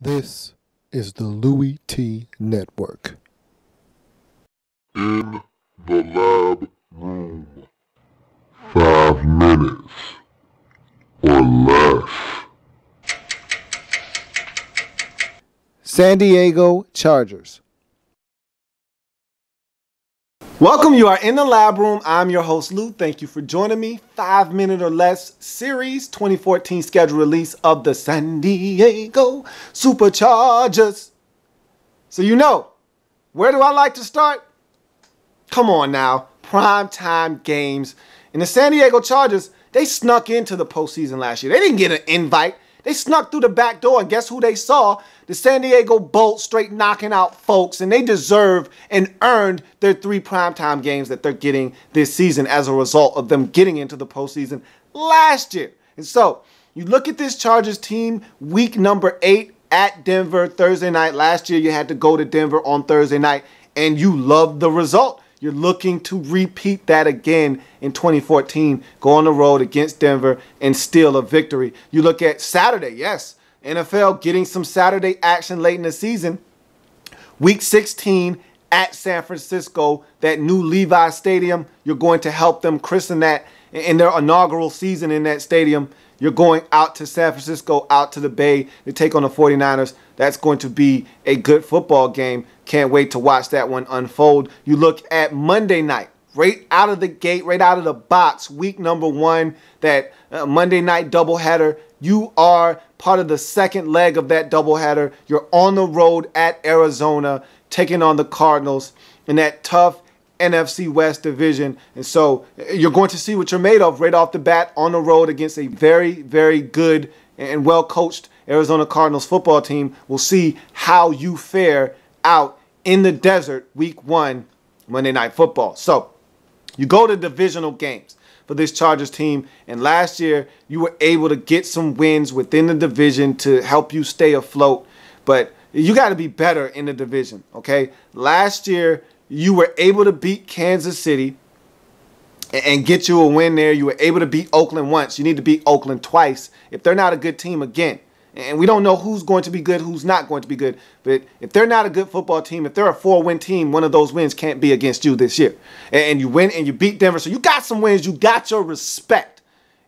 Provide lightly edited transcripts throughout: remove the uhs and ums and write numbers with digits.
This is the Louie Tee Network. In the lab room. 5 minutes or less. San Diego Chargers. Welcome, you are in the lab room. I'm your host, Lou. Thank you for joining me. 5 minute or less series, 2014 schedule release of the San Diego Superchargers. So where do I like to start? Come on now, primetime games. And the San Diego Chargers, they snuck into the postseason last year. They didn't get an invite. They snuck through the back door, and guess who they saw? The San Diego Bolts straight knocking out folks, and they deserve and earned their 3 primetime games that they're getting this season as a result of them getting into the postseason last year. And so, you look at this Chargers team, week number 8 at Denver Thursday night. Last year, you had to go to Denver on Thursday night, and you loved the result. You're looking to repeat that again in 2014, go on the road against Denver and steal a victory. You look at Saturday, yes, NFL getting some Saturday action late in the season. Week 16 at San Francisco, that new Levi Stadium, you're going to help them christen that in their inaugural season in that stadium. You're going out to San Francisco, out to the Bay to take on the 49ers. That's going to be a good football game. Can't wait to watch that one unfold. You look at Monday night, right out of the gate, right out of the box, week number 1, that Monday night doubleheader. You are part of the second leg of that doubleheader. You're on the road at Arizona, taking on the Cardinals in that tough NFC West division. And so you're going to see what you're made of right off the bat on the road against a very, very good and well-coached Arizona Cardinals football team. We'll see how you fare out in the desert week 1, Monday Night Football. So you go to divisional games for this Chargers team, and last year you were able to get some wins within the division to help you stay afloat, but you got to be better in the division, okay? Last year you were able to beat Kansas City and get you a win there. You were able to beat Oakland once. You need to beat Oakland twice if they're not a good team again. And we don't know who's going to be good, who's not going to be good. But if they're not a good football team, if they're a 4-win team, one of those wins can't be against you this year. And you win and you beat Denver. So you got some wins. You got your respect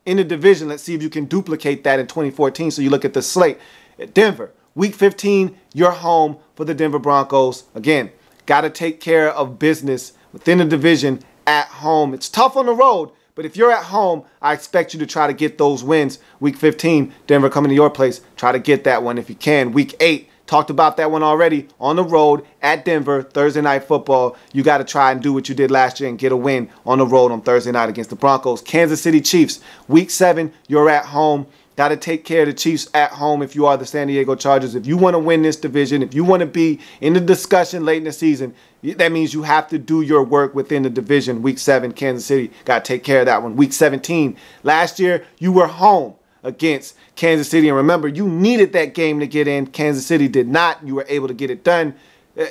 in the division. Let's see if you can duplicate that in 2014. So you look at the slate at Denver. Week 15, you're home for the Denver Broncos. Again, got to take care of business within the division at home. It's tough on the road, but if you're at home, I expect you to try to get those wins. Week 15, Denver coming to your place. Try to get that one if you can. Week 8, talked about that one already. On the road at Denver, Thursday Night Football. You got to try and do what you did last year and get a win on the road on Thursday night against the Broncos. Kansas City Chiefs, Week 7, you're at home. Got to take care of the Chiefs at home if you are the San Diego Chargers. If you want to win this division, if you want to be in the discussion late in the season, that means you have to do your work within the division. Week 7, Kansas City, got to take care of that one. Week 17, last year you were home against Kansas City. And remember, you needed that game to get in. Kansas City did not. You were able to get it done.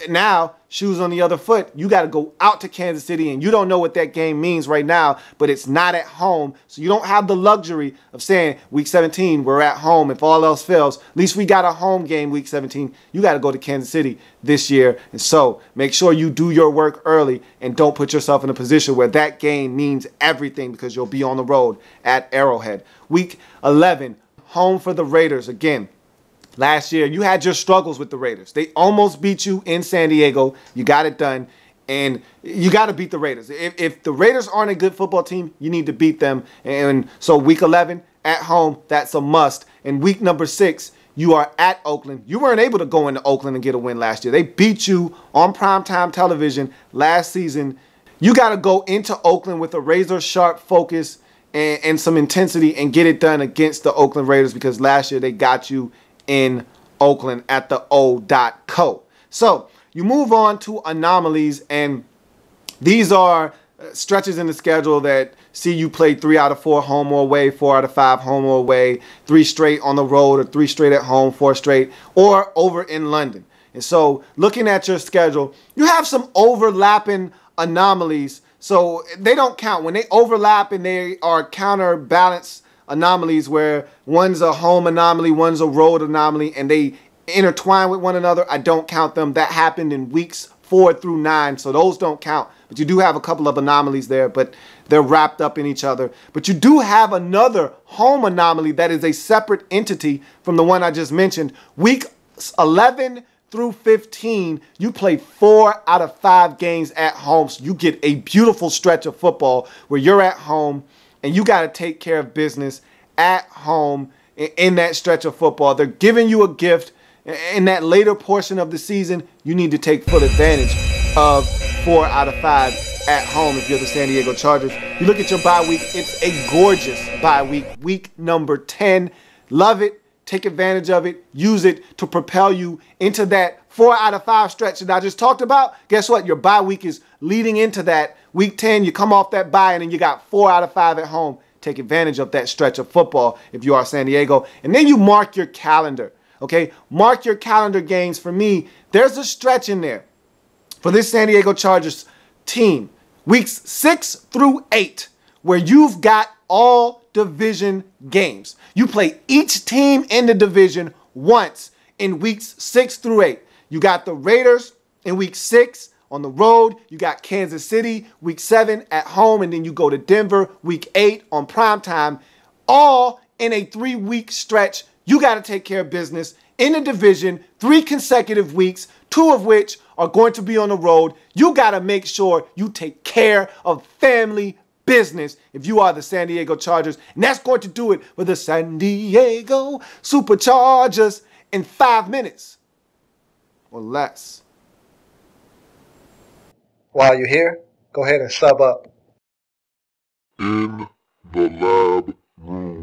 Now, shoes on the other foot, you got to go out to Kansas City, and you don't know what that game means right now, but it's not at home, so you don't have the luxury of saying, week 17, we're at home. If all else fails, at least we got a home game week 17. You got to go to Kansas City this year, and so make sure you do your work early and don't put yourself in a position where that game means everything because you'll be on the road at Arrowhead. Week 11, home for the Raiders again. Last year, you had your struggles with the Raiders. They almost beat you in San Diego. You got it done, and you got to beat the Raiders. If the Raiders aren't a good football team, you need to beat them. And so week 11, at home, that's a must. And week number 6, you are at Oakland. You weren't able to go into Oakland and get a win last year. They beat you on primetime television last season. You got to go into Oakland with a razor-sharp focus and some intensity and get it done against the Oakland Raiders because last year they got you in Oakland at the O.co. So you move on to anomalies, and these are stretches in the schedule that see you play 3 out of 4 home or away, 4 out of 5 home or away, 3 straight on the road or 3 straight at home, 4 straight, or over in London. And so looking at your schedule, you have some overlapping anomalies. So they don't count. When they overlap and they are counterbalanced anomalies where one's a home anomaly, one's a road anomaly, and they intertwined with one another, I don't count them. That happened in weeks 4 through 9, so those don't count. But you do have a couple of anomalies there, but they're wrapped up in each other. But you do have another home anomaly that is a separate entity from the one I just mentioned. Week 11 through 15, you play 4 out of 5 games at home. So you get a beautiful stretch of football where you're at home and you got to take care of business at home in that stretch of football. They're giving you a gift. In that later portion of the season, you need to take full advantage of 4 out of 5 at home if you're the San Diego Chargers. You look at your bye week, it's a gorgeous bye week. Week number 10. Love it. Take advantage of it. Use it to propel you into that 4 out of 5 stretch that I just talked about. Guess what? Your bye week is leading into that. Week 10, you come off that bye and then you got 4 out of 5 at home. Take advantage of that stretch of football if you are San Diego. And then you mark your calendar. Okay, mark your calendar games. For me, there's a stretch in there for this San Diego Chargers team, weeks 6 through 8, where you've got all division games. You play each team in the division once in weeks 6 through 8. You got the Raiders in week 6 on the road. You got Kansas City week 7 at home, and then you go to Denver week 8 on primetime, all in a 3-week stretch. You got to take care of business in the division 3 consecutive weeks, 2 of which are going to be on the road. You got to make sure you take care of family business if you are the San Diego Chargers. And that's going to do it for the San Diego Superchargers in 5 minutes or less. While you're here, go ahead and sub up. In the lab room.